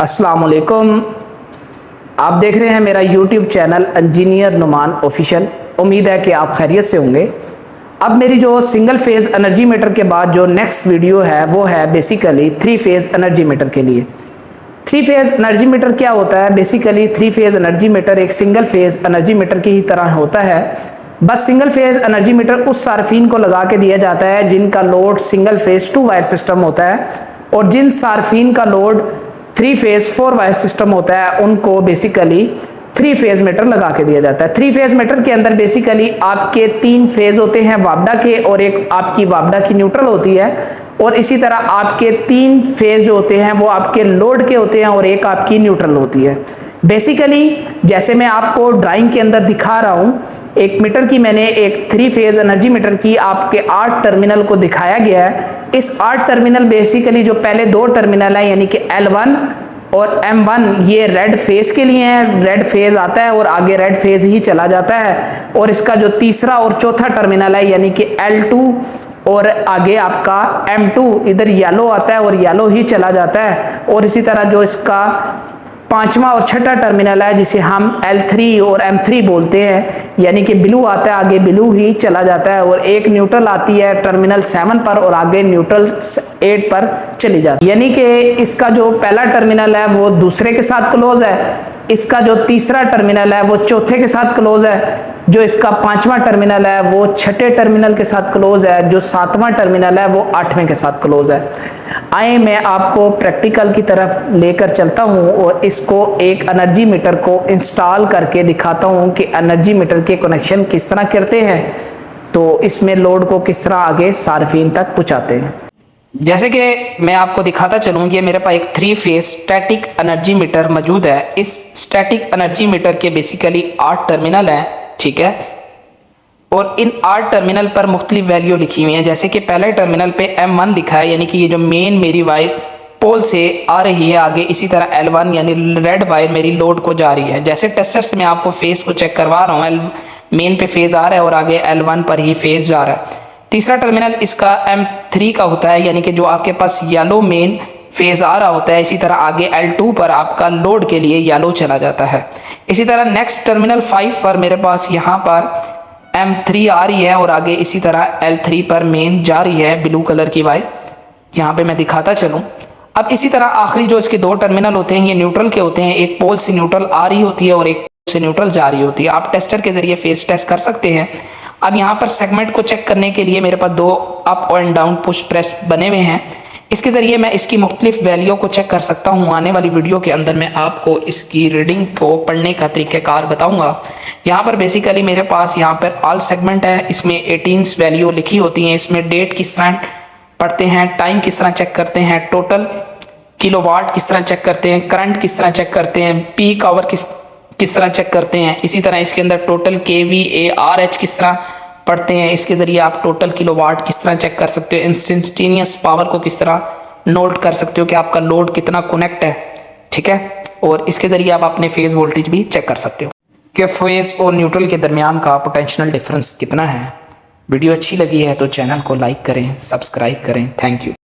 अस्सलाम वालेकुम। आप देख रहे हैं मेरा YouTube channel engineer Numan official. उम्मीद है कि आप खैरियत से होंगे। अब मेरी जो सिंगल फेज़ एनर्जी मीटर के बाद जो नेक्स्ट वीडियो है वो है basically three phase energy meter के लिए। थ्री फेज़ एनर्जी मीटर क्या होता है? Basically three phase energy meter एक सिंगल फेज़ एनर्जी मीटर की ही तरह होता है। बस सिंगल फेज़ एनर्जी मीटर उस सार्फिन को लगा के दिया जाता है जिनका load single phase 2 wire system होता है, और जिन सार्फिन का लोड 3 फेज़ 4 वायर सिस्टम होता है उनको बेसिकली थ्री फेज़ मीटर लगा के दिया जाता है। थ्री फेज़ मीटर के अंदर बेसिकली आपके 3 फेज़ होते हैं वापडा के, और एक आपकी वापडा की न्यूट्रल होती है, और इसी तरह आपके 3 फेज़ जो होते हैं वो आपके लोड के होते हैं और एक आपकी न्यूट्रल होती है। बेसिकली जैसे मैं आपको ड्राइंग के अंदर दिखा रहा हूं, एक मीटर की मैंने एक थ्री फेज़ एनर्जी मीटर की आपके 8 टर्मिनल को दिखाया गया है। इस 8 टर्मिनल बेसिकली जो पहले 2 टर्मिनल है यानी कि L1 और M1 ये रेड फेज के लिए है, रेड फेज आता है और आगे रेड फेज ही चला जाता है। और इसका जो तीसरा और चौथा टर्मिनल है यानी कि L2 और आगे आपका M2 इधर येलो आता है और येलो ही चला जाता है। और इसी तरह जो इसका पांचवा और छठा टर्मिनल है जिसे हम L3 और M3 बोलते हैं, यानी कि ब्लू आता है आगे ब्लू ही चला जाता है, और एक न्यूट्रल आती है टर्मिनल 7 पर और आगे न्यूट्रल 8 पर चली जाती है। यानी कि इसका जो पहला टर्मिनल है वो दूसरे के साथ क्लोज है, इसका जो तीसरा टर्मिनल है वो चौथे के साथ क्लोज है, जो इसका पांचवा टर्मिनल है वो छठे टर्मिनल के साथ क्लोज है, जो सातवां टर्मिनल है वो 8वें के साथ क्लोज है। आए मैं आपको प्रैक्टिकल की तरफ लेकर चलता हूं और इसको एक एनर्जी मीटर को इंस्टॉल करके दिखाता हूं कि एनर्जी मीटर के कनेक्शन किस तरह करते हैं, तो इसमें लोड को किस तरह आगे सार्फिन तक पहुंचाते हैं। जैसे कि मैं आपको दिखाता चलूँ कि मेरे पास एक 3 फेज स्टैटिक एनर्जी मीटर मौजूद है। इस स्टैटिक एनर्जी मीटर के बेसिकली 8 टर्मिनल हैं, ठीक है, और इन 8 टर्मिनल पर मुख्तलिफ वैल्यू लिखी हुई हैं। जैसे कि पहले टर्मिनल पे M1 लिखा है, यानी कि ये जो मेन मेरी वायर पोल से आ रही है आगे, इसी तरह L1 यानी रेड वायर मेरी लोड को जा रही है। जैसे टेस्टर से मैं आपको फेज को चेक करवा रहा हूँ, मेन पे फेज आ रहा है और आगे L1 पर ही फेज जा रहा है। तीसरा टर्मिनल इसका M3 का होता है, यानी कि जो आपके पास येलो मेन फेज आ रहा होता है, इसी तरह आगे L2 पर आपका लोड के लिए येलो चला जाता है। इसी तरह नेक्स्ट टर्मिनल 5 पर मेरे पास यहाँ पर M3 आ रही है और आगे इसी तरह L3 पर मेन जा रही है ब्लू कलर की वायर, यहाँ पे मैं दिखाता चलूँ। अब इसी तरह आखिरी जो इसके 2 टर्मिनल होते हैं ये न्यूट्रल के होते हैं, एक पोल से न्यूट्रल आ रही होती है और एक पोल से न्यूट्रल जा रही होती है। आप टेस्टर के जरिए फेज टेस्ट कर सकते हैं। अब यहाँ पर सेगमेंट को चेक करने के लिए मेरे पास 2 up and down push press बने हुए हैं, इसके ज़रिए मैं इसकी मुख्तलिफ वैल्यू को चेक कर सकता हूँ। आने वाली वीडियो के अंदर मैं आपको इसकी रीडिंग को पढ़ने का तरीक़ाकार बताऊँगा। यहाँ पर बेसिकली मेरे पास यहाँ पर ऑल सेगमेंट है, इसमें 18 वैल्यू लिखी होती हैं। इसमें डेट किस तरह पढ़ते हैं, टाइम किस तरह चेक करते हैं, टोटल किलोवाट किस तरह चेक करते हैं, करंट किस तरह चेक करते हैं, पीक आवर किस तरह चेक करते हैं। इसी तरह इसके अंदर टोटल kVARH किस तरह पढ़ते हैं, इसके ज़रिए आप टोटल किलोवाट किस तरह चेक कर सकते हो, इंस्टेंटेनियस पावर को किस तरह नोट कर सकते हो कि आपका लोड कितना कनेक्ट है, ठीक है, और इसके ज़रिए आप अपने फेज़ वोल्टेज भी चेक कर सकते हो कि फेज़ और न्यूट्रल के दरमियान का पोटेंशियल डिफरेंस कितना है। वीडियो अच्छी लगी है तो चैनल को लाइक करें, सब्सक्राइब करें। Thank you.